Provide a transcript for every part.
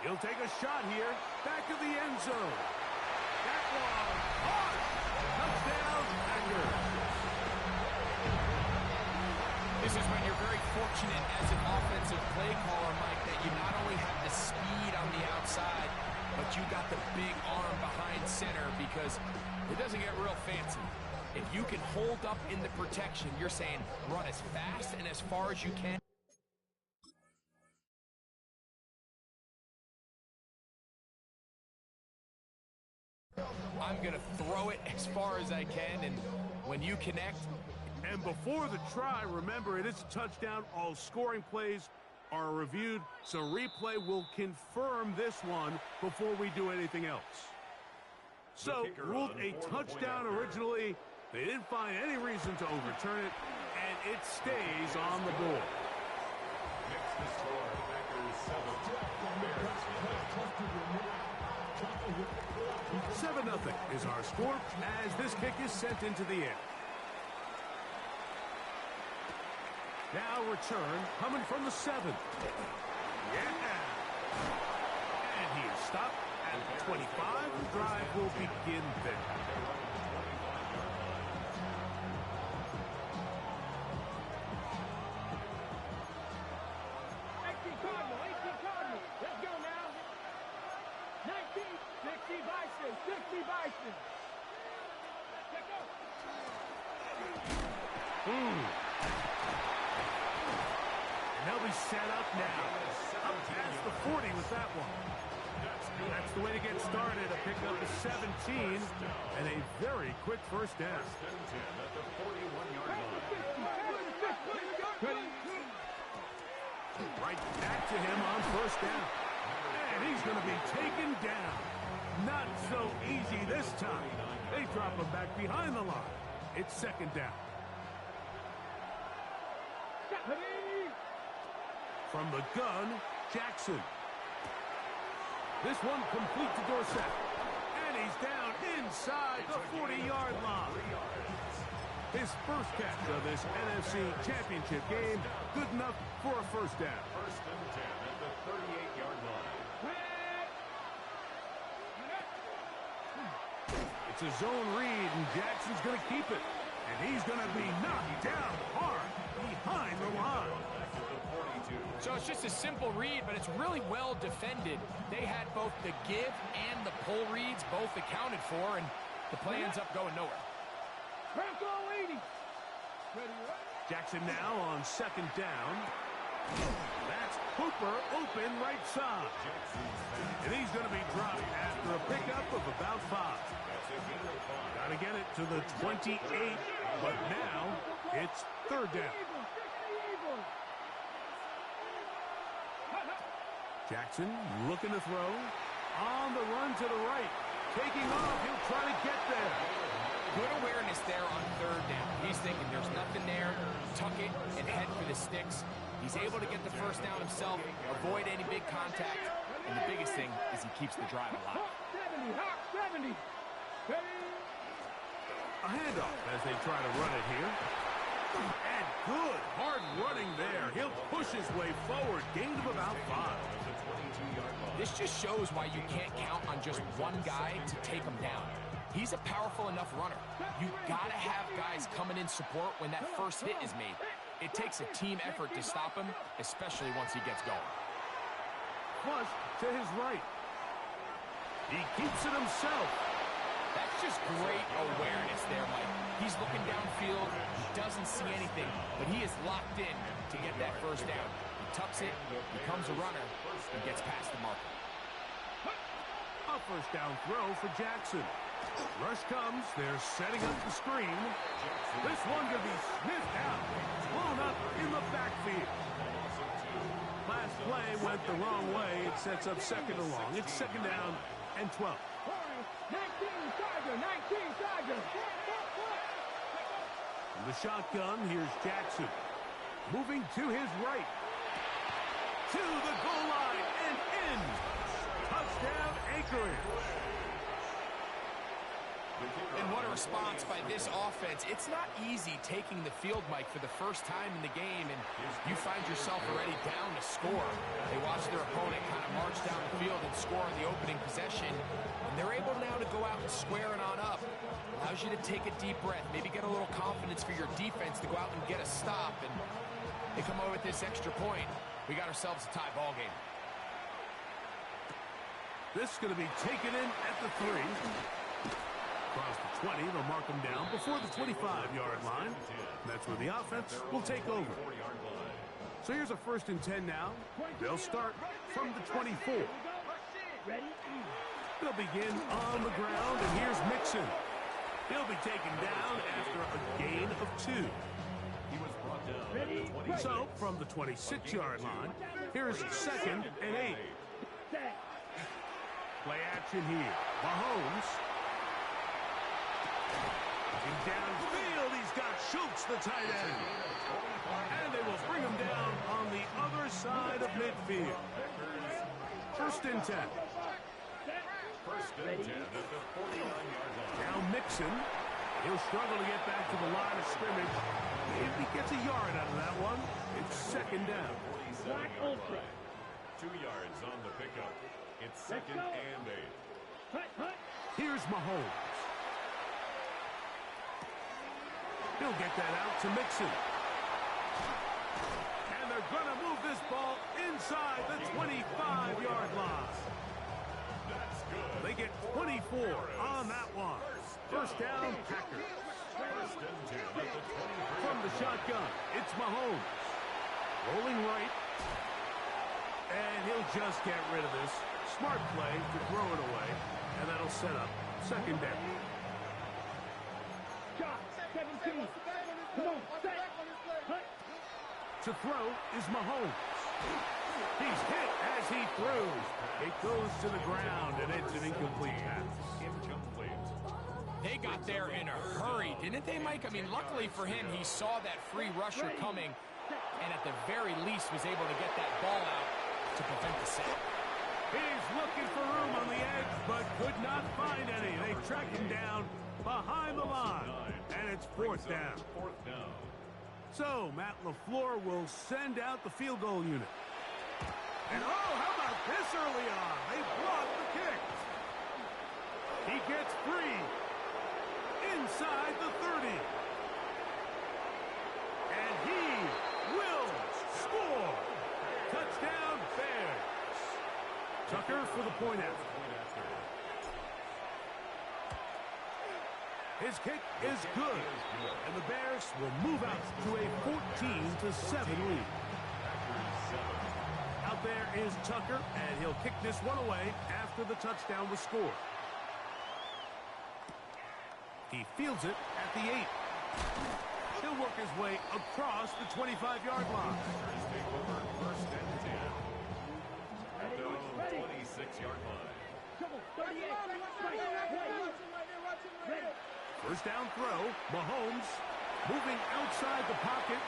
He'll take a shot here. Back of the end zone. That one. Hard. Touchdown, Packers. This is when you're very fortunate as an offensive play caller, Mike, that you not only have the speed on the outside, but you got the big arm behind center, because it doesn't get real fancy. If you can hold up in the protection, you're saying run as fast and as far as you can. I'm going to throw it as far as I can, and when you connect. And before the try, remember, it is a touchdown. All scoring plays are reviewed, so replay will confirm this one before we do anything else. So, ruled a touchdown originally. They didn't find any reason to overturn it, and it stays on the board. Next to score, Packers 7-0 is our score as this kick is sent into the air. Now return coming from the 7. Yeah. And he is stopped at the 25. The drive will begin there. They'll be set up now. Up past the 40 with that one. That's the way to get started. A pickup of 17 and a very quick first down. at the 41-yard line. Right back to him on first down. And he's going to be taken down. Not so easy this time. They drop him back behind the line. It's second down. From the gun, Jackson. This one complete to Dorsett. And he's down inside the 40-yard line. His first catch of this NFC Championship game, good enough for a first down. First and 10 at the 38-yard line. It's a zone read, and Jackson's going to keep it. And he's going to be knocked down hard behind the line. So it's just a simple read, but it's really well defended. They had both the give and the pull reads both accounted for, and the play ends up going nowhere. Jackson now on second down. That's Hooper open right side. And he's going to be dropped after a pickup of about 5. Got to get it to the 28, but now it's third down. Jackson looking to throw. On the run to the right. Taking off. He'll try to get there. Good awareness there on third down. He's thinking there's nothing there. Tuck it and head for the sticks. He's able to get the first down himself, avoid any big contact, and the biggest thing is he keeps the drive alive. A handoff as they try to run it here. And good hard running there. He'll push his way forward. Gained of about 5. This just shows why you can't count on just one guy to take him down. He's a powerful enough runner. You gotta have guys coming in support when that first hit is made. It takes a team effort to stop him, especially once he gets going. Flush to his right. He keeps it himself. That's just great awareness there, Mike. He's looking downfield. He doesn't see anything, but he is locked in to get that first down. He tucks it, becomes a runner, and gets past the marker. A first down throw for Jackson. Rush comes. They're setting up the screen. This one to be sniffed out. Blown up in the backfield. Last play went the wrong way. It sets up second and long. It's second down and 12. 19 Tiger. From the shotgun, here's Jackson. Moving to his right. To the goal line and in. Touchdown, Anchorage. And what a response by this offense. It's not easy taking the field, Mike, for the first time in the game, and you find yourself already down to score. They watch their opponent kind of march down the field and score on the opening possession. And they're able now to go out and square it on up. Allows you to take a deep breath, maybe get a little confidence for your defense to go out and get a stop. And they come over with this extra point. We got ourselves a tie ball game. This is going to be taken in at the 3. Across the 20, they'll mark them down before the 25-yard line. And that's where the offense will take over. So here's a 1st and 10 now. They'll start from the 24. They'll begin on the ground, and here's Mixon. He'll be taken down after a gain of 2. He was brought down at the 26. So from the 26-yard line, here's 2nd and 8. Play action here. Mahomes. And downfield, he's got Schultz, the tight end. And they will bring him down on the other side of midfield. 1st and 10. 1st and 10 at the 49-yard line. Now Mixon. He'll struggle to get back to the line of scrimmage. If he gets a yard out of that one, it's 2nd down. 47-yard line. 2 yards on the pickup. It's 2nd and 8. Here's Mahomes. He'll get that out to Mixon. And they're going to move this ball inside the 25-yard line. That's good. They get 24 on that one. 1st down, Packers. 1st and 10 at the 23. From the shotgun, it's Mahomes. Rolling right. And he'll just get rid of this. Smart play to throw it away. And that'll set up 2nd down. To throw is Mahomes. He's hit as he throws. It goes to the ground, and it's an incomplete pass. Incomplete. They got there in a hurry, didn't they, Mike? I mean, luckily for him, he saw that free rusher coming, and at the very least was able to get that ball out to prevent the sack. He's looking for room on the edge, but could not find any. They track him down behind the line, and it's 4th down. 4th down. So, Matt LaFleur will send out the field goal unit. And oh, how about this early on? They block the kick. He gets free inside the 30. And he will score. Touchdown, Bears. Tucker for the point after. His kick is good, and the Bears will move out to a 14-7 lead. Out there is Tucker, and he'll kick this one away after the touchdown was scored. He fields it at the 8. He'll work his way across the 25-yard line. Take over 1st and 10 at the 26-yard line. 1st down throw. Mahomes moving outside the pocket.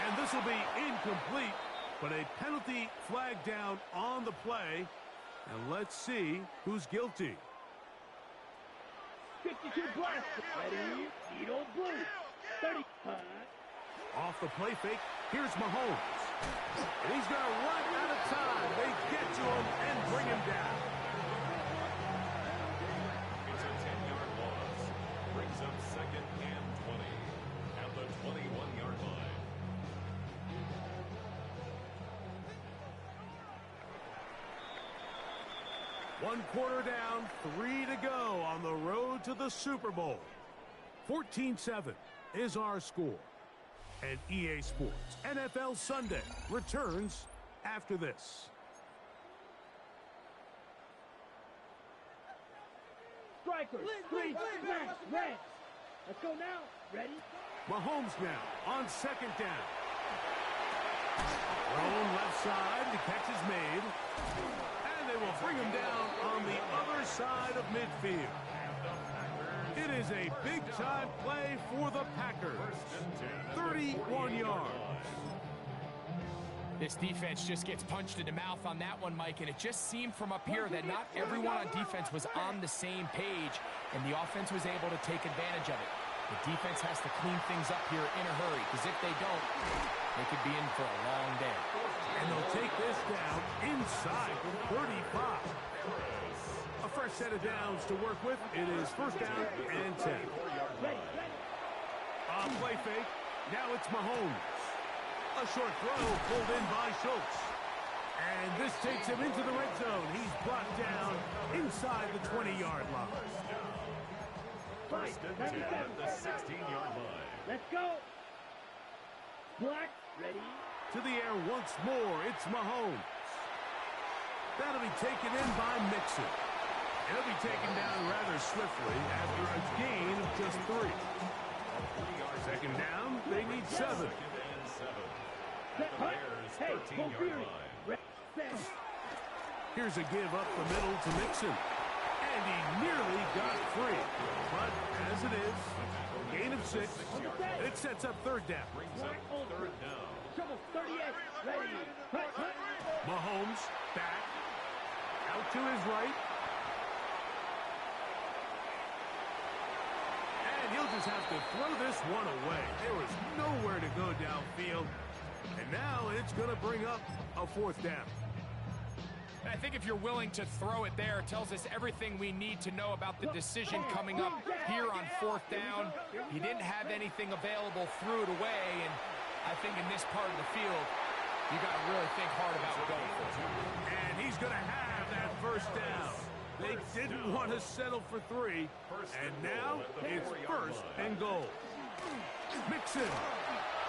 And this will be incomplete, but a penalty flag down on the play. And let's see who's guilty. 52 blast. Ready, Edo Blue. 30. Off the play fake, here's Mahomes. And he's going to run out of time. They get to him and bring him down. It's a 10-yard loss. Brings up 2nd and 20 at the 21-yard line. One quarter down, 3 to go on the road to the Super Bowl. 14-7 is our score. And EA Sports NFL Sunday returns after this. Strikers, three, smash, red. Let's go now. Ready? Mahomes now on 2nd down. Thrown left side, the catch is made. And they will bring him down on the other side of midfield. It is a big-time play for the Packers. 31 yards. This defense just gets punched in the mouth on that one, Mike, and it just seemed from up here that not everyone on defense was on the same page, and the offense was able to take advantage of it. The defense has to clean things up here in a hurry, because if they don't, they could be in for a long day. And they'll set of downs to work with. It is first down and 10. Play fake. Now it's Mahomes. A short throw pulled in by Schultz. And this takes him into the red zone. He's brought down inside the 20-yard line. First and 10 at the 16-yard line. Let's go. Black, ready. To the air once more, it's Mahomes. That'll be taken in by Mixon. He'll be taken down rather swiftly after a gain of just 3. Second down, they need 7. Second and 7. At the Bears' 13-yard line. Here's a give up the middle to Mixon. And he nearly got free. But as it is, gain of 6. It sets up third down. Brings up third down. Trouble 38, ready. Mahomes back. Out to his right. And he'll just have to throw this one away. There was nowhere to go downfield. And now it's going to bring up a fourth down. I think if you're willing to throw it there, it tells us everything we need to know about the decision coming up here on fourth down. He didn't have anything available, threw it away, and I think in this part of the field, you got to really think hard about going for it. And he's going to have that first down. They didn't want to settle for 3, and now it's first and goal. Mixon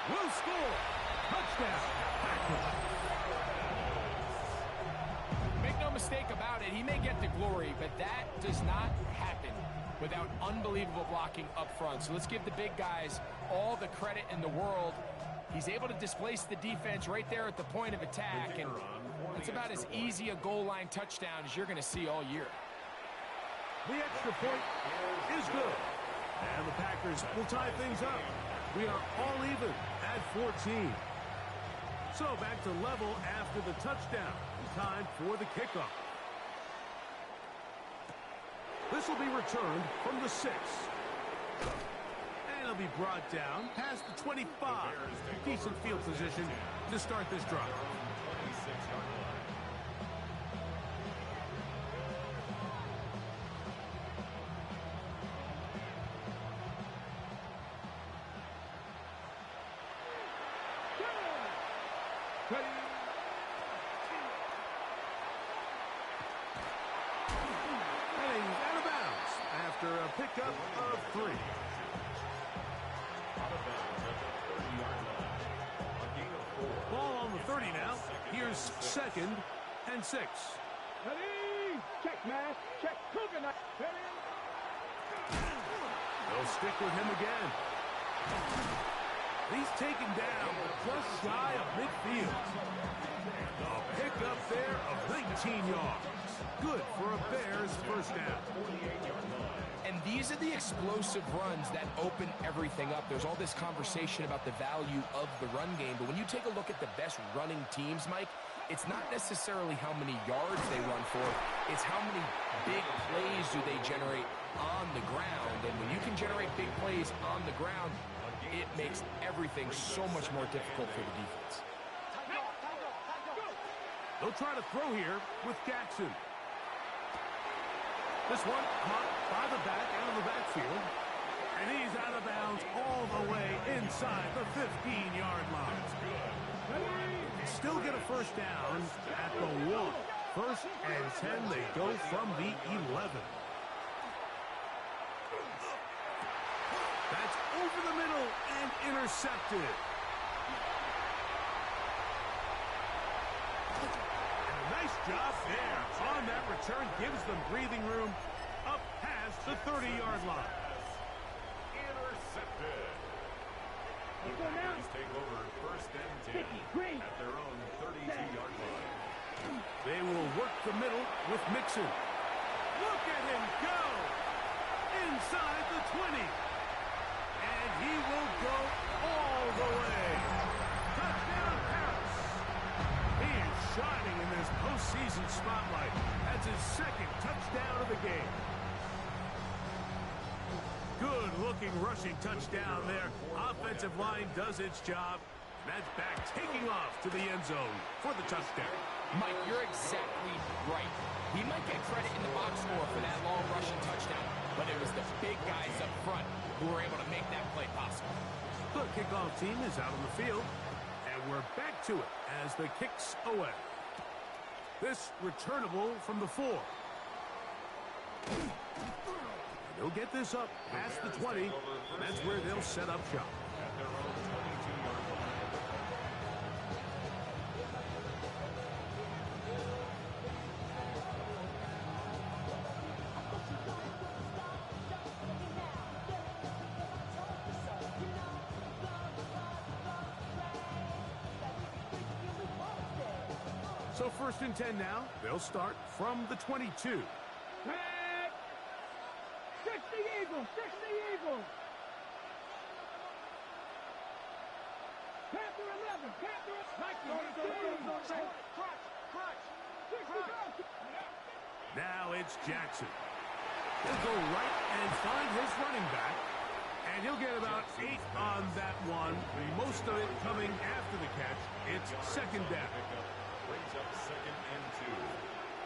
will score. Touchdown. Make no mistake about it, he may get the glory, but that does not happen without unbelievable blocking up front. So let's give the big guys all the credit in the world. He's able to displace the defense right there at the point of attack, and it's about as easy a goal line touchdown as you're going to see all year. The extra point is good. And the Packers will tie things up. We are all even at 14. So back to level after the touchdown. Time for the kickoff. This will be returned from the 6. And it'll be brought down past the 25. Decent field position to start this drive. 26-yard line. Heading out of bounds after a pickup of 3. Out of bounds at the 30-yard line. A gain of 4. Ball on the 30 now. Here's second and 6. Ready. Check, man. Check. Coconut. Ready. They'll stick with him again. He's taken down just shy of midfield. A pickup there of 19 yards. Good for a Bears first down. And these are the explosive runs that open everything up. There's all this conversation about the value of the run game, but when you take a look at the best running teams, Mike, it's not necessarily how many yards they run for, it's how many big plays do they generate on the ground. And when you can generate big plays on the ground, it makes everything so much more difficult for the defense. They'll try to throw here with Jackson. This one caught by the back out of the backfield. And he's out of bounds all the way inside the 15-yard line. Still get a first down at the 1. First and 10, they go from the 11. That's over the middle and intercepted. And a nice job there on that return. Gives them breathing room up past the 30-yard line. Intercepted. The Packers take over first and 10 at their own 32-yard line. They will work the middle with Mixon. Look at him go! Inside the 20. And he will go all the way. Touchdown, Paris. He is shining in this postseason spotlight. That's his second touchdown of the game. Good-looking rushing touchdown there. Offensive line does its job. That's back taking off to the end zone for the touchdown. Mike, you're exactly right. He might get credit in the box score for that long rushing touchdown, but it was the big guys up front who were able to make that play possible. The kickoff team is out on the field, and we're back to it as the kick's away. This returnable from the 4. They'll get this up past the 20, and that's where they'll set up shop. At their own 22-yard line. So 1st and 10 now. They'll start from the 22. Back. 60 Eagles. 60 Eagles. Panther 11. Panther. Now it's Jackson. He'll go right and find his running back. And he'll get about 8 on that one. Most of it coming after the catch. It's 2nd down. Brings up 2nd and 2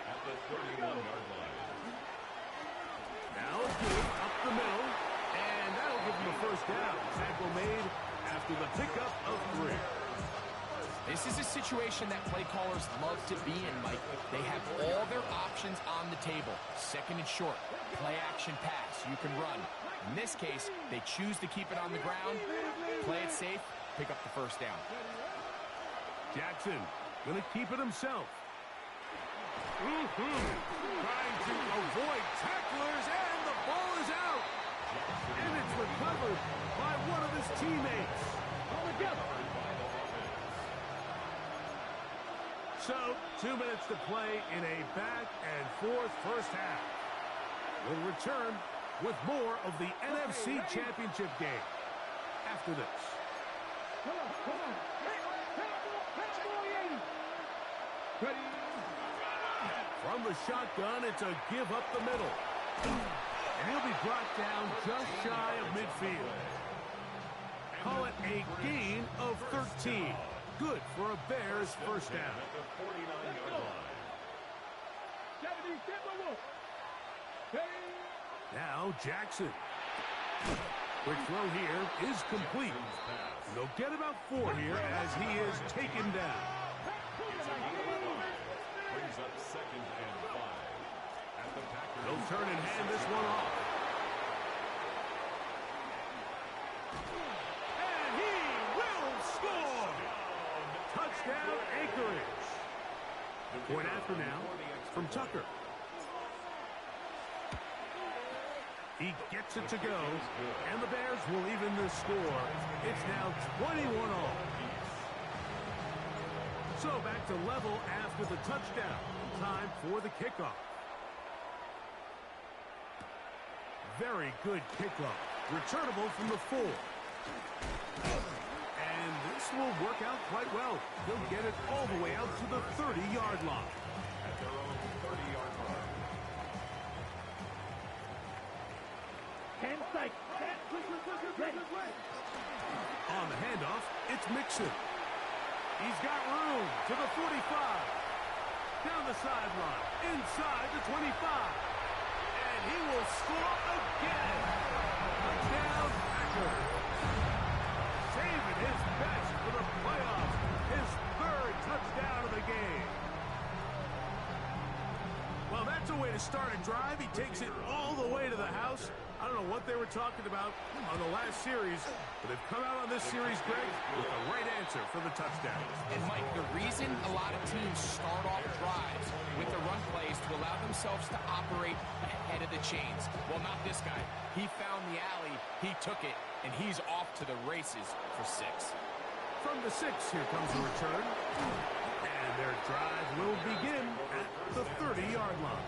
at the 31-yard line. Now a give up the middle. And that'll give him a 1st down. Tackle made after the pickup of 3. This is a situation that play callers love to be in, Mike. They have all their options on the table. 2nd and short, play action pass, you can run. In this case, they choose to keep it on the ground, play it safe, pick up the 1st down. Jackson going to keep it himself. Trying to avoid tacklers, and the ball is out. And it's recovered by one of his teammates. All together. So, 2 minutes to play in a back-and-forth first half. We'll return with more of the NFC Championship game after this. Come on. Ready. From the shotgun, it's a give up the middle. And he'll be brought down just shy of midfield. Call it a gain of 13. Good for a Bears 1st down. At the 49-yard line. Now Jackson. Quick throw here is complete. They'll get about 4 here as he is taken down. Brings up 2nd and 5 at the Packers. They'll turn and hand this one off. And he will score! Touchdown Anchorage. Point after now from Tucker. He gets it to go, and the Bears will even the score. It's now 21 all. So back to level after the touchdown. Time for the kickoff. Very good kickoff. Returnable from the 4. And this will work out quite well. They'll get it all the way out to the 30-yard line. At their own 30-yard line. Hand sight. On the handoff, it's Mixon. He's got room to the 45. Down the sideline, inside the 25. And he will score again. Touchdown, Packers. Saving his best for the playoffs. His 3rd touchdown of the game. Well, that's a way to start a drive. He takes it all the way to the house. I don't know what they were talking about on the last series, but they've come out on this series, Greg, with the right answer for the touchdown. And, Mike, the reason a lot of teams start off drives with the run plays to allow themselves to operate ahead of the chains. Well, not this guy. He found the alley, he took it, and he's off to the races for 6. From the 6, here comes the return. And their drive will begin at the 30-yard line.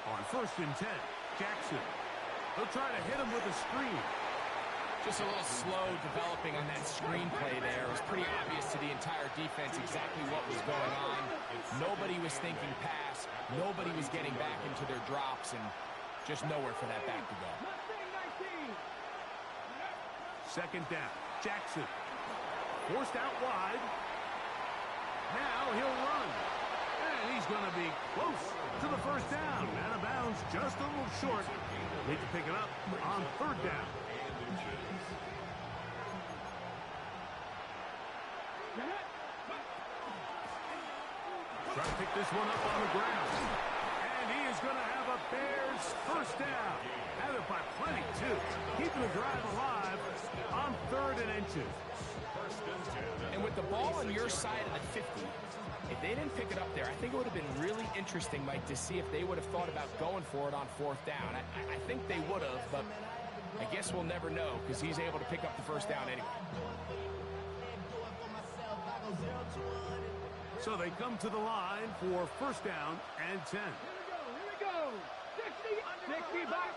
On 1st and 10, Jackson. They'll try to hit him with a screen. Just a little slow developing on that screenplay there. It was pretty obvious to the entire defense exactly what was going on. Nobody was thinking pass. Nobody was getting back into their drops, and Just nowhere for that back to go. Second down. Jackson. Forced out wide. Now he'll run. And he's going to be close to the first down. Out of bounds, just a little short. Need to pick it up on third down. Try to pick this one up on the ground. And he is going to have a Bears first down. Have it by plenty, too. Keeping the drive alive on 3rd and inches. And with the ball on your side of the 50, if they didn't pick it up there, I think it would have been really interesting, Mike, to see if they would have thought about going for it on 4th down. I think they would have, but I guess we'll never know because he's able to pick up the first down anyway. So they come to the line for first down and 10. Here we go. 60 back.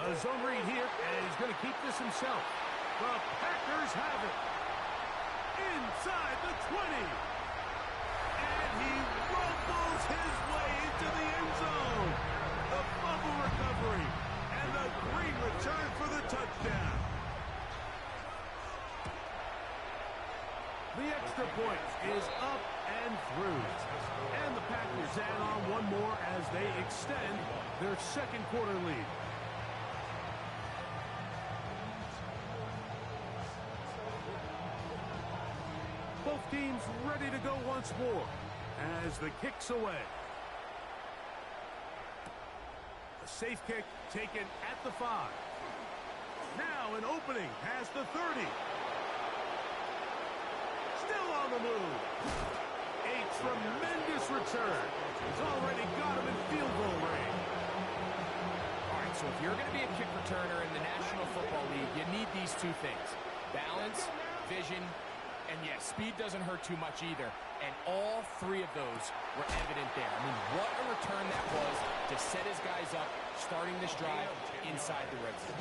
A zone read here, and he's going to keep this himself. The Packers have it. Inside the 20. And he rumbles his way into the end zone. The fumble recovery. And the green return for the touchdown. The extra point is up and through. And the Packers add on one more as they extend their second quarter lead. Both teams ready to go once more as the kick's away. A safe kick taken at the 5. Now an opening past the 30. Still on the move. A tremendous return. He's already got him in field goal range. All right, so if you're going to be a kick returner in the National Football League, you need these two things. Balance, vision, and yes, speed doesn't hurt too much either. And all 3 of those were evident there. I mean, what a return that was to set his guys up, starting this drive inside the red zone.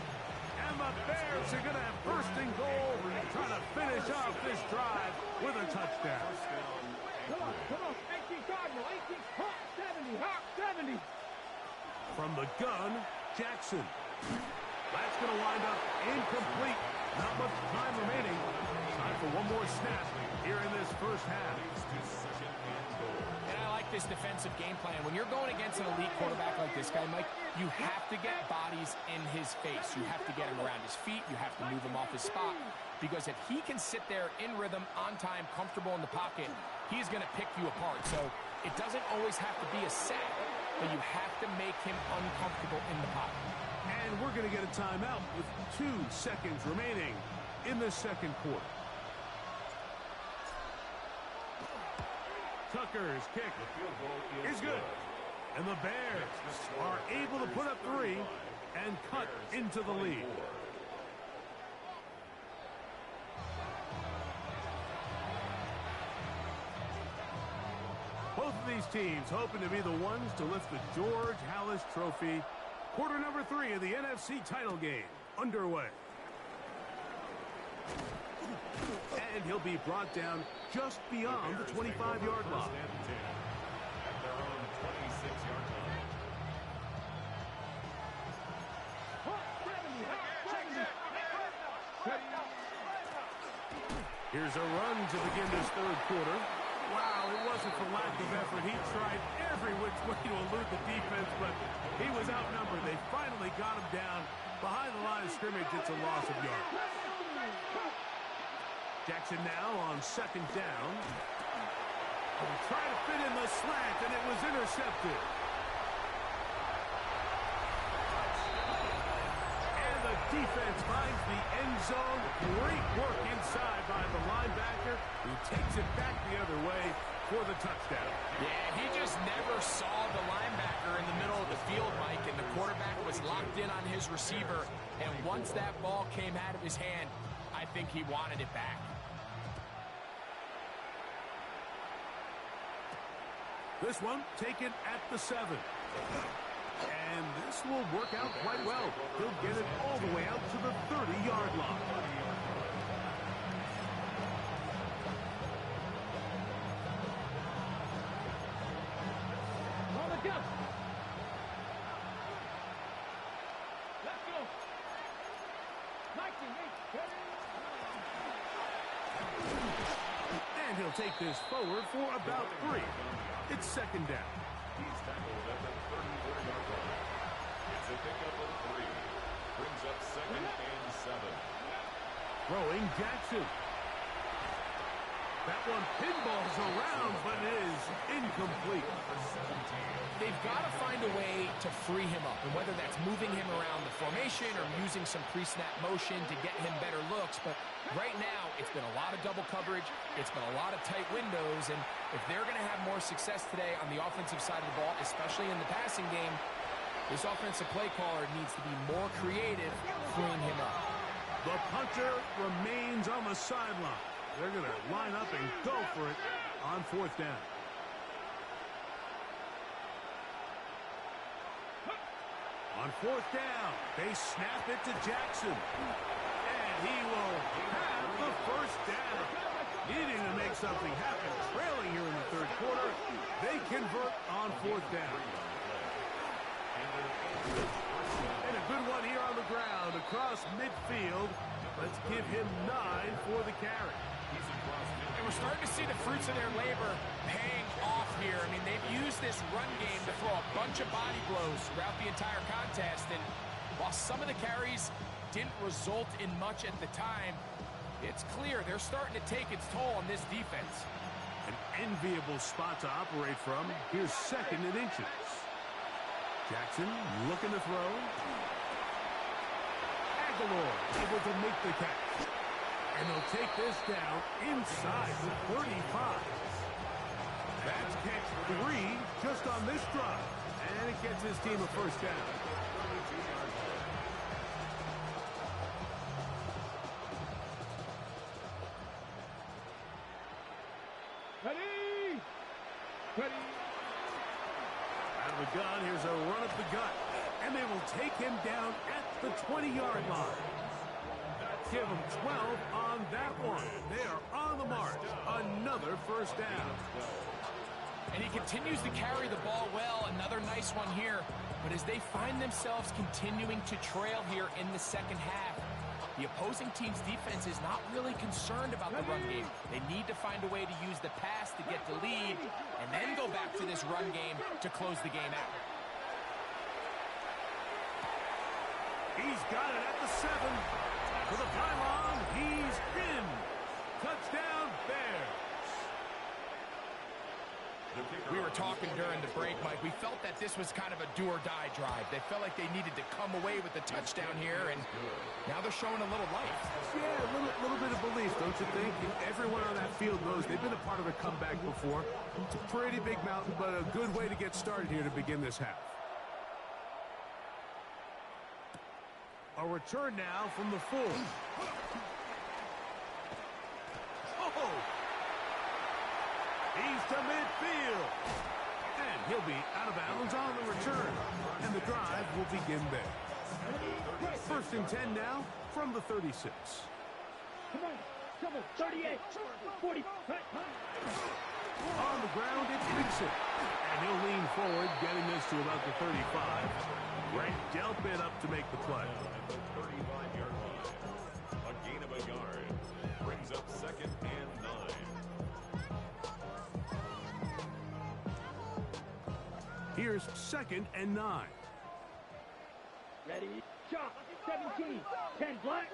And the Bears are going to have first and goal, trying to finish off this drive with a touchdown. Come on. 18 Cardinal. 18 hot 70. Hot 70. From the gun, Jackson. That's going to wind up incomplete. Not much time remaining. Time for one more snap here in this first half. And I like this defensive game plan. When you're going against an elite quarterback like this guy, Mike, you have to get bodies in his face. You have to get him around his feet. You have to move him off his spot. Because if he can sit there in rhythm, on time, comfortable in the pocket, he's going to pick you apart. So it doesn't always have to be a sack, but you have to make him uncomfortable in the pocket. And we're going to get a timeout with 2 seconds remaining in the second quarter. Tucker's kick is good. And the Bears are able to put up 3 and cut into the lead. Both of these teams hoping to be the ones to lift the George Halas Trophy. Quarter number 3 of the NFC title game underway. And he'll be brought down just beyond the 25-yard line. At their own 26-yard line. Here's a run to begin this third quarter. Wow, it wasn't for lack of effort. He tried every which way to elude the defense, but he was outnumbered. They finally got him down behind the line of scrimmage. It's a loss of yards. Jackson now on second down. Trying to fit in the slant, and it was intercepted. And the defense finds the end zone. Great work inside by the linebacker, who takes it back the other way for the touchdown. Yeah, he just never saw the linebacker in the middle of the field, Mike, and the quarterback was locked in on his receiver. And once that ball came out of his hand, I think he wanted it back. This one taken at the 7. And this will work out quite well. He'll get it all the way out to the 30-yard line. On the jump. they'll take this forward for about 3. It's second down. He's tackled at the 34-yard line. It's a pickup of 3. Brings up second and 7. Throwing Jackson. That one pinballs around, but it is incomplete. They've got to find a way to free him up, and whether that's moving him around the formation or using some pre-snap motion to get him better looks. But right now, it's been a lot of double coverage. It's been a lot of tight windows, and if they're going to have more success today on the offensive side of the ball, especially in the passing game, this offensive play caller needs to be more creative, freeing him up. The punter remains on the sideline. They're going to line up and go for it on 4th down. On 4th down, they snap it to Jackson. And he will have the first down. Needing to make something happen, trailing here in the 3rd quarter. They convert on 4th down. And a good one here on the ground across midfield. Let's give him 9 for the carry. And we're starting to see the fruits of their labor paying off here. I mean, they've used this run game to throw a bunch of body blows throughout the entire contest. And while some of the carries didn't result in much at the time, it's clear they're starting to take its toll on this defense. An enviable spot to operate from. Here's 2nd and inches. Jackson looking to throw. Aguilar able to make the catch. And they'll take this down inside the 35. That's catch 3 just on this drive. And it gets his team a first down. Ready? Ready? Out of the gun, here's a run up the gut. And they will take him down at the 20-yard line. Give them 12 on that one. They are on the march. Another first down. And he continues to carry the ball well. Another nice one here. But as they find themselves continuing to trail here in the 2nd half, the opposing team's defense is not really concerned about the run game. They need to find a way to use the pass to get the lead and then go back to this run game to close the game out. He's got it at the 7. For the pylon, he's in. Touchdown, Bears. We were talking during the break, Mike. We felt that this was kind of a do-or-die drive. They felt like they needed to come away with the touchdown here, and now they're showing a little life. Yeah, a little bit of belief, don't you think? Everyone on that field knows they've been a part of a comeback before. It's a pretty big mountain, but a good way to get started here to begin this half. A return now from the full. Oh! He's to midfield. And he'll be out of bounds on the return. And the drive will begin there. 1st and 10 now from the 36. Come on, 38, 40, On the ground, it's Mixon. And he'll lean forward, getting this to about the 35. Grant Delpit up to make the play. At the 35-yard line. A gain of a yard. Brings up 2nd and 9. Here's 2nd and 9. ready, shot, 17, 10 black.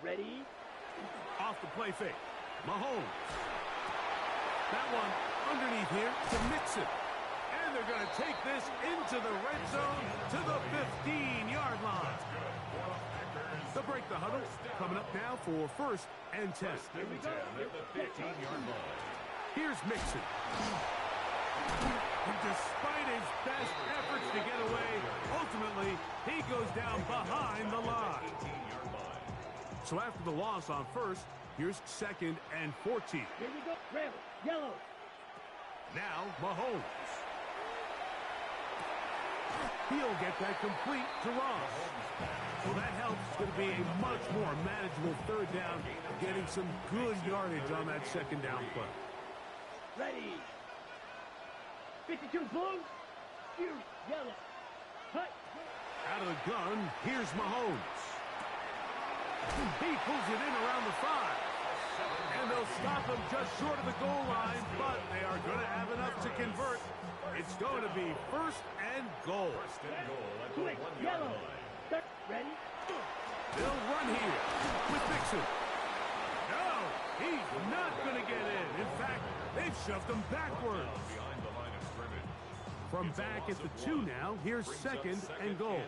Ready? Off the play fake. Mahomes. That one underneath here to Mixon. And they're going to take this into the red zone to the 15-yard line. They'll break the huddle. Coming up now for 1st and 10. Here we go. At the 15-yard line. Here's Mixon. And despite his best efforts to get away, ultimately, he goes down behind the line. 18-yard line. So after the loss on 1st, here's 2nd and 14. Here we go. Red, yellow. Now, Mahomes. He'll get that complete to Ross. Well, that helps. It's going to be a much more manageable third down, getting some good yardage on that second down play. Ready. 52 blue. You yellow. Cut. Out of the gun, here's Mahomes. He pulls it in around the 5. And they'll stop him just short of the goal line, but they are going to have enough to convert. It's going to be first and goal. Quick, yellow. Ready? They'll run here with Mixon. No, he's not going to get in. In fact, they've shoved him backwards. From back at the 2 now, here's second and goal.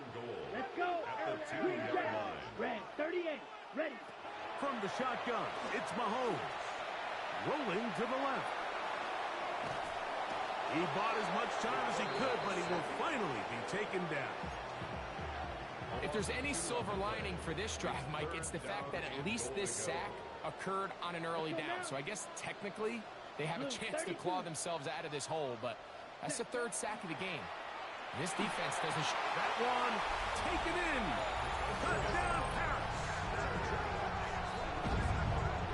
Let's go. Green down. Red 38. Ready. From the shotgun, it's Mahomes. Rolling to the left. He bought as much time as he could, but he will finally be taken down. If there's any silver lining for this drive, Mike, it's the fact that at least this sack occurred on an early down. So I guess technically they have a chance to claw themselves out of this hole, but that's the third sack of the game. This defense doesn't... That one taken in. Touchdown, Harris.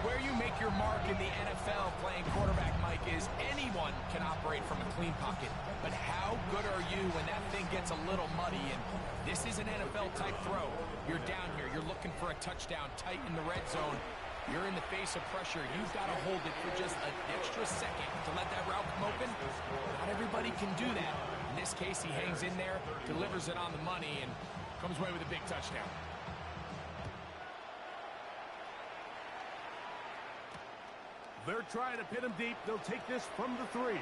Where you make your mark in the NFL playing quarterback, Mike, is anyone can operate from a clean pocket. But how good are you when that thing gets a little muddy? And this is an NFL-type throw. You're down here. You're looking for a touchdown tight in the red zone. You're in the face of pressure. You've got to hold it for just an extra second to let that route come open. Not everybody can do that. In this case, he hangs in there, delivers it on the money, and comes away with a big touchdown. They're trying to pin him deep. They'll take this from the 3.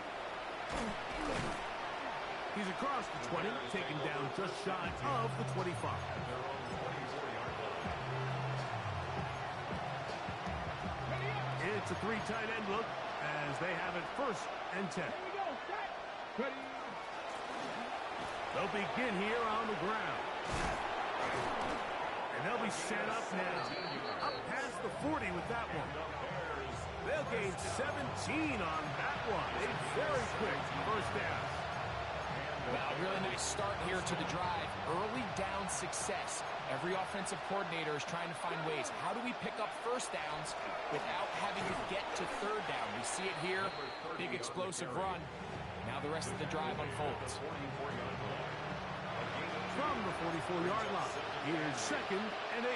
He's across the 20, taken down just shy of the 25. It's a 3 tight end look as they have it first and 10. They'll begin here on the ground. And they'll be set up now. Up past the 40 with that one. They'll gain 17 on that one. A very quick first down. Well, a really nice start here to the drive. Early down success. Every offensive coordinator is trying to find ways. How do we pick up first downs without having to get to third down? We see it here. Big explosive run. Now the rest of the drive unfolds. From the 44-yard line, here's second and 8.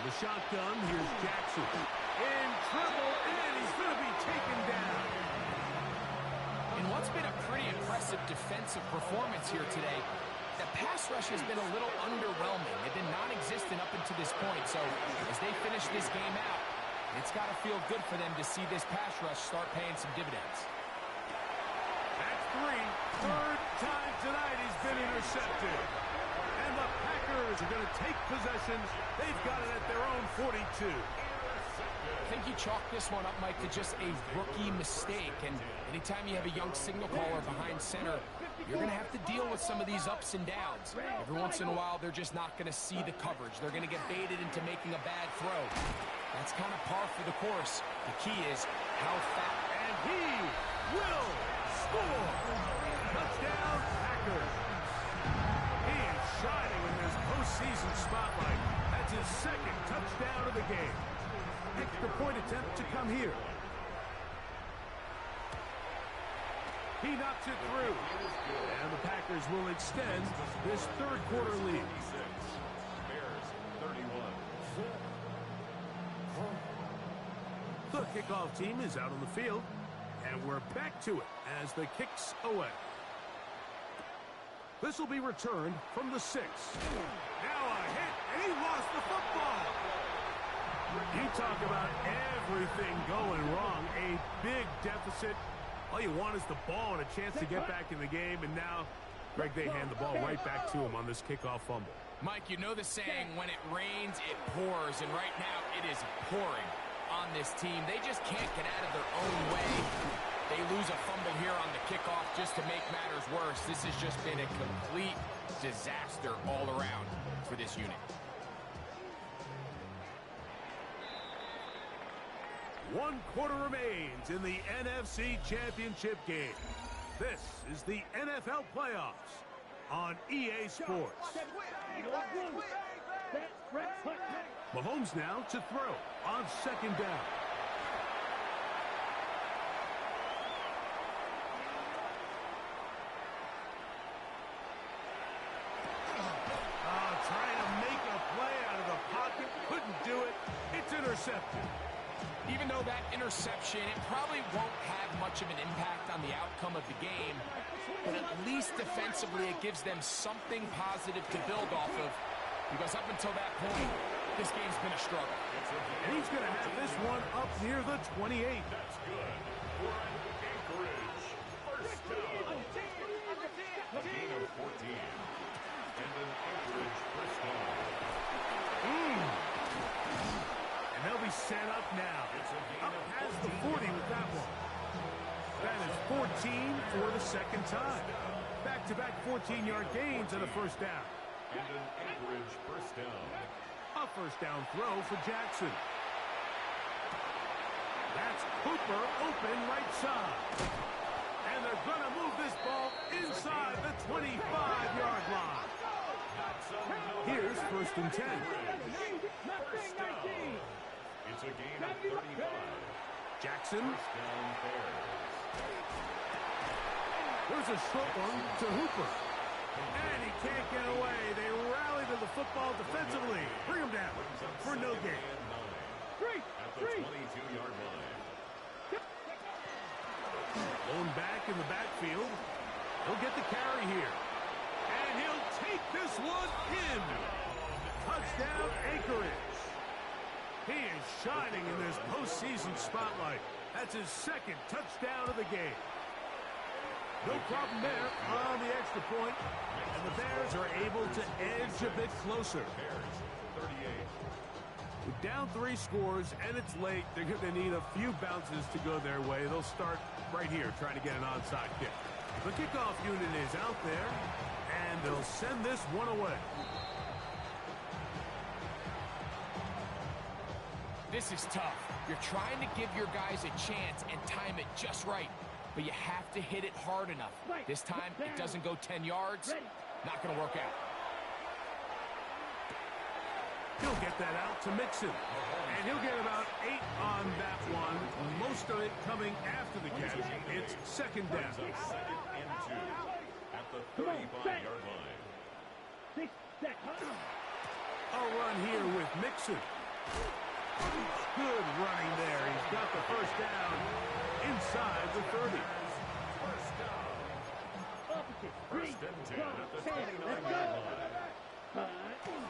The shotgun, here's Jackson. In trouble, and he's going to be taken down. In what's been a pretty impressive defensive performance here today, the pass rush has been a little underwhelming. They've been non-existent up until this point, so as they finish this game out, it's got to feel good for them to see this pass rush start paying some dividends. That's 3. Third time tonight he's been intercepted. And the Packers are going to take possession. They've got it at their own 42. I think you chalk this one up, Mike, to just a rookie mistake. And anytime you have a young signal caller behind center, you're going to have to deal with some of these ups and downs. Every once in a while, they're just not going to see the coverage. They're going to get baited into making a bad throw. That's kind of par for the course. The key is how fast. And he will score. Touchdown, Packers. He is shining in this postseason spotlight. That's his second touchdown of the game. Extra point attempt to come here. He knocks it through. And the Packers will extend this third quarter lead. Bears 31. The kickoff team is out on the field. And we're back to it as the kick's away. This will be returned from the 6. Now a hit, and he lost the football. You talk about everything going wrong. A big deficit. All you want is the ball and a chance to get back in the game. And now, Greg, they hand the ball right back to him on this kickoff fumble. Mike, you know the saying, when it rains, it pours. And right now, it is pouring on this team. They just can't get out of their own way. They lose a fumble here on the kickoff just to make matters worse. This has just been a complete disaster all around for this unit. One quarter remains in the NFC Championship game. This is the NFL playoffs on EA Sports. Mahomes now to throw on second down. Trying to make a play out of the pocket. Couldn't do it. It's intercepted. Even though that interception, it probably won't have much of an impact on the outcome of the game, but at least defensively it gives them something positive to build off of, because up until that point, this game's been a struggle. And he's going to have this one up near the 28. That's good. Ryan Anchorage. First down. A gain of 14. And an Anchorage first down. And they'll be set up now. Up past the 40 with that one. That is 14 for the second time. Back-to-back 14-yard gains and a first down. And an Anchorage first down. A first down throw for Jackson. That's Hooper open right side. And they're going to move this ball inside the 25-yard line. Here's first and 10. First down. It's a gain of 35. Jackson. First down Bears. There's a short one to Hooper. And he can't get away. They rally to the football defensively. Bring him down for no gain. At the 22-yard line. Blown back in the backfield. He'll get the carry here. And he'll take this one in. Touchdown, Anchorage. He is shining in this postseason spotlight. That's his second touchdown of the game. No problem there on the extra point. And the Bears are able to edge a bit closer. Bears 38. With down 3 scores and it's late, they're going to need a few bounces to go their way. They'll start right here trying to get an onside kick. The kickoff unit is out there, and they'll send this one away. This is tough. You're trying to give your guys a chance and time it just right, but you have to hit it hard enough. This time, it doesn't go 10 yards. Not going to work out. He'll get that out to Mixon. And he'll get about 8 on that one. Most of it coming after the catch. It's second down. Second and 2 at the 35-yard line. A run here with Mixon. Good running there. He's got the first down inside the 30. First down. First and 10 at the 29-yard line.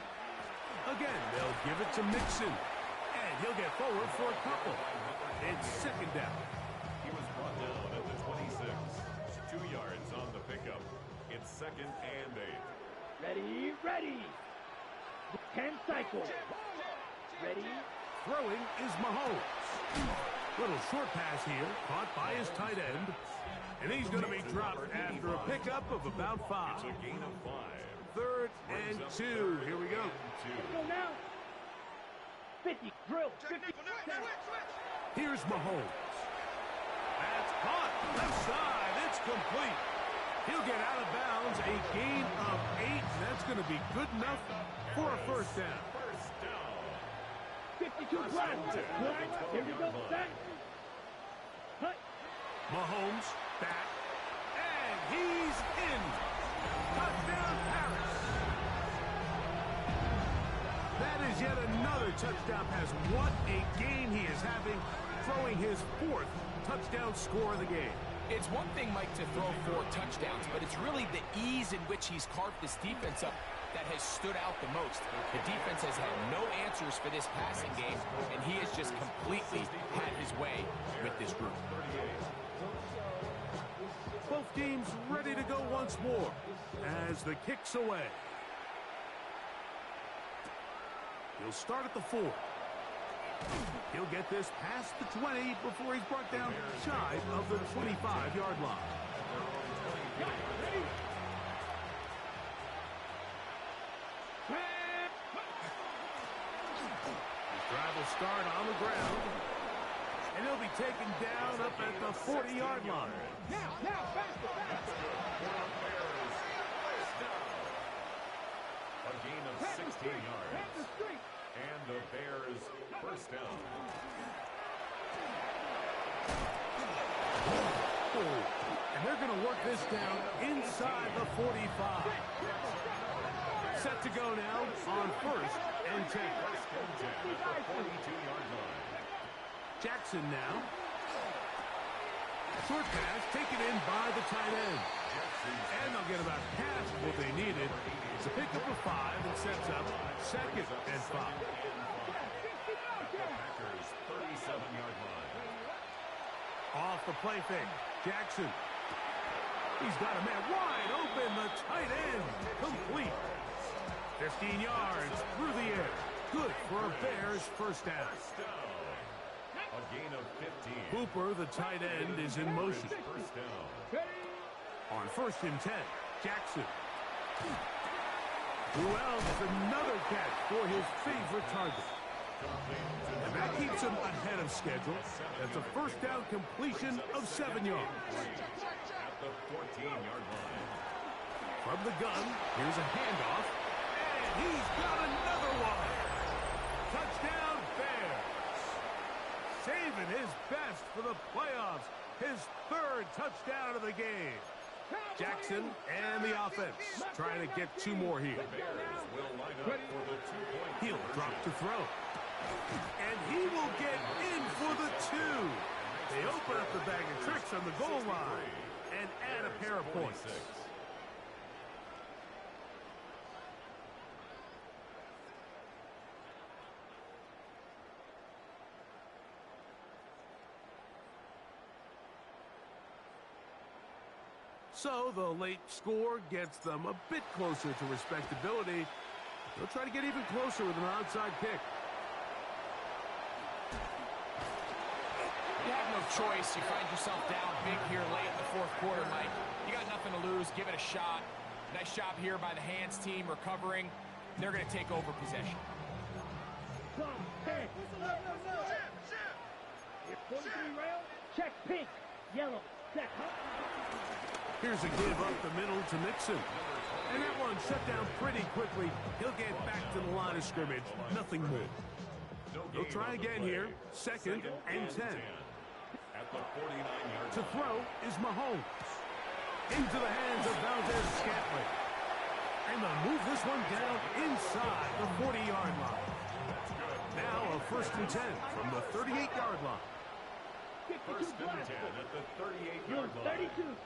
Again, they'll give it to Mixon. And he'll get forward for a couple. It's second down. He was brought down at the 26. 2 yards on the pickup. It's second and 8. Ready. 10 cycles. Ready. Throwing is Mahomes. Little short pass here, caught by his tight end. And he's going to be dropped after a pickup of about 5. It's a gain of 5. Third and 2. Here we go. Go now. 50. Drill. 50. Here's Mahomes. That's caught. Left side. It's complete. He'll get out of bounds. A gain of 8. And that's going to be good enough for a first down. First down. 52 plus. Here we go. Back. Mahomes back. And he's in. Touchdown, Paris. That is yet another touchdown pass. What a game he is having, throwing his 4th touchdown score of the game. It's one thing, Mike, to throw 4 touchdowns, but it's really the ease in which he's carved this defense up that has stood out the most. The defense has had no answers for this passing game, and he has just completely had his way with this group. Both teams ready to go once more as the kick's away. He'll start at the 4. He'll get this past the 20 before he's brought down shy of the 25-yard line. His drive will start on the ground. And he'll be taken down up at the 40-yard line. Now, faster. A gain of 16 yards. And the Bears first down. And they're going to work this down inside the 45. Set to go now on 1st and 10. First and 10 at the 42-yard line. Jackson now. Short pass taken in by the tight end. And they'll get about half what they needed. It's a pickup of 5 and sets up 2nd and 5. Packers 37-yard line. Off the play fake. Jackson. He's got a man wide open. The tight end complete. 15 yards through the air. Good for a Bears first down. A gain of 15. Hooper, the tight end, is in motion. First down. On 1st and 10, Jackson. Who else? Another catch for his favorite target. And that keeps him ahead of schedule. That's a first down completion of 7 yards. At the 14-yard line. From the gun, here's a handoff. And he's got another one. Touchdown, Bears. Saving his best for the playoffs. His 3rd touchdown of the game. Jackson and the offense trying to get 2 more here. Bears will line up for the 2-point. He'll drop to throw. And he will get in for the 2. They open up the bag of tricks on the goal line and add a pair of points. So the late score gets them a bit closer to respectability. They'll try to get even closer with an onside kick. You have no choice. You find yourself down big here late in the 4th quarter, Mike. You got nothing to lose. Give it a shot. Nice job here by the hands team recovering. They're going to take over possession. Check pink, yellow, set. Here's a give up the middle to Mixon. And that one shut down pretty quickly. He'll get back to the line of scrimmage. Nothing more. They'll try again here. 2nd and 10. At the 49-yard To throw is Mahomes. Into the hands of Valdez-Scantling. And they'll move this one down inside the 40-yard line. Now a 1st and 10 from the 38-yard line. First and 10 at the 38-yard line. 32.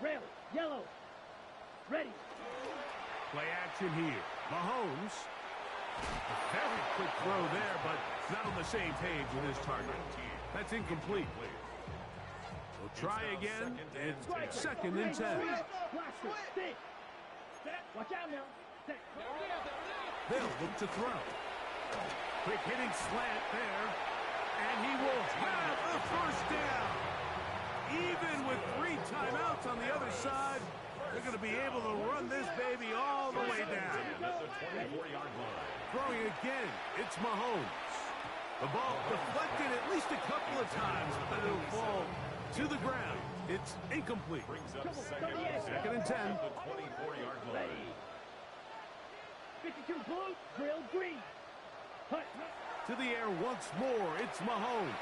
Red, yellow, ready. Play action here. Mahomes. A very quick throw there, but not on the same page with his target. That's incomplete. We'll try again. It's 2nd and 10. Blaster, stick. Watch out now. Set. They'll look to throw. Quick hitting slant there. And he will have the first down. Even with 3 timeouts on the other side, they're going to be able to run this baby all the way down. At the 24-yard line. Throwing again, it's Mahomes. The ball deflected at least a couple of times, but it'll fall to the ground. It's incomplete. Brings up 2nd and 10. At the 24-yard line. 52 blue, grill green. Hut. To the air once more, it's Mahomes.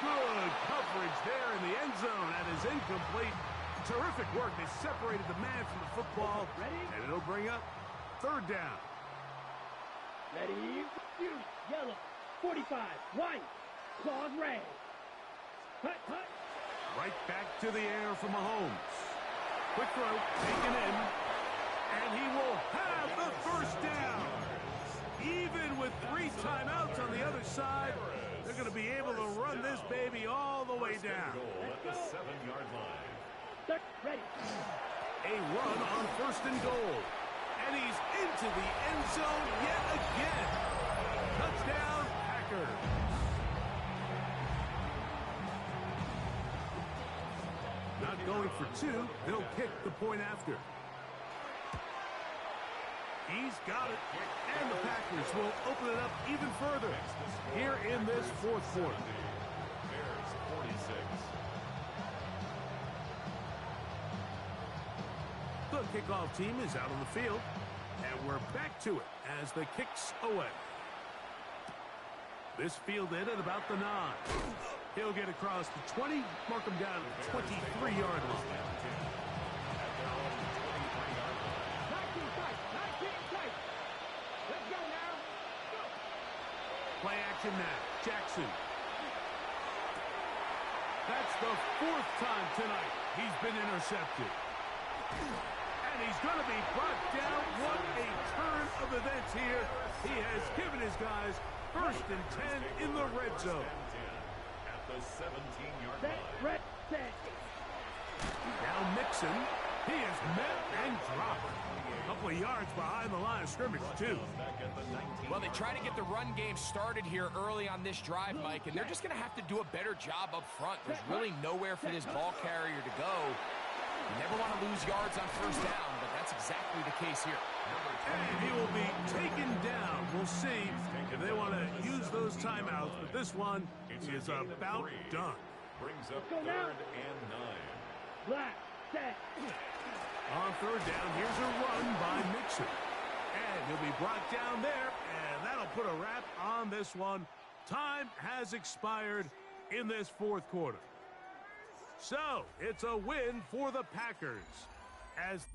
Good coverage there in the end zone. That is incomplete. Terrific work. They separated the man from the football. And it'll bring up 3rd down. Ready, you, yellow, 45, white, clawed red. Hut. Right back to the air for Mahomes. Quick throw, taken in. And he will have the first down. Even with 3 timeouts on the other side, they're going to be able to run this baby all the way down. Goal at the 7-yard line. Ready. A run on 1st and goal. And he's into the end zone yet again. Touchdown, Packers. Not going for 2. They'll kick the point after. He's got it. And the Packers Packers will open it up even further here in this fourth quarter. Bears 46. The kickoff team is out on the field, and we're back to it as the kick's away. This fielded at about the 9. He'll get across the 20, mark him down at the 23-yard line. 19 tight. 19 tight. Let's go now. Go. Play action now. Jackson. That's the 4th time tonight he's been intercepted. And he's going to be brought down. What a turn of events here. He has given his guys 1st and 10 in the red zone. At the 17-yard Set, line. red, set. Now Mixon. He is met and dropped. A couple of yards behind the line of scrimmage, too. Back at the 19. Well, they try to get the run game started here early on this drive, Mike, and they're just going to have to do a better job up front. There's really nowhere for this ball carrier to go. You never want to lose yards on 1st down, but that's exactly the case here. And he will be taken down. We'll see if they want to use those timeouts, but this one is about done. Brings up Go 3rd now. and 9. Black, set. On 3rd down, here's a run by Mixon. And he'll be brought down there, and that'll put a wrap on this one. Time has expired in this 4th quarter. So, it's a win for the Packers as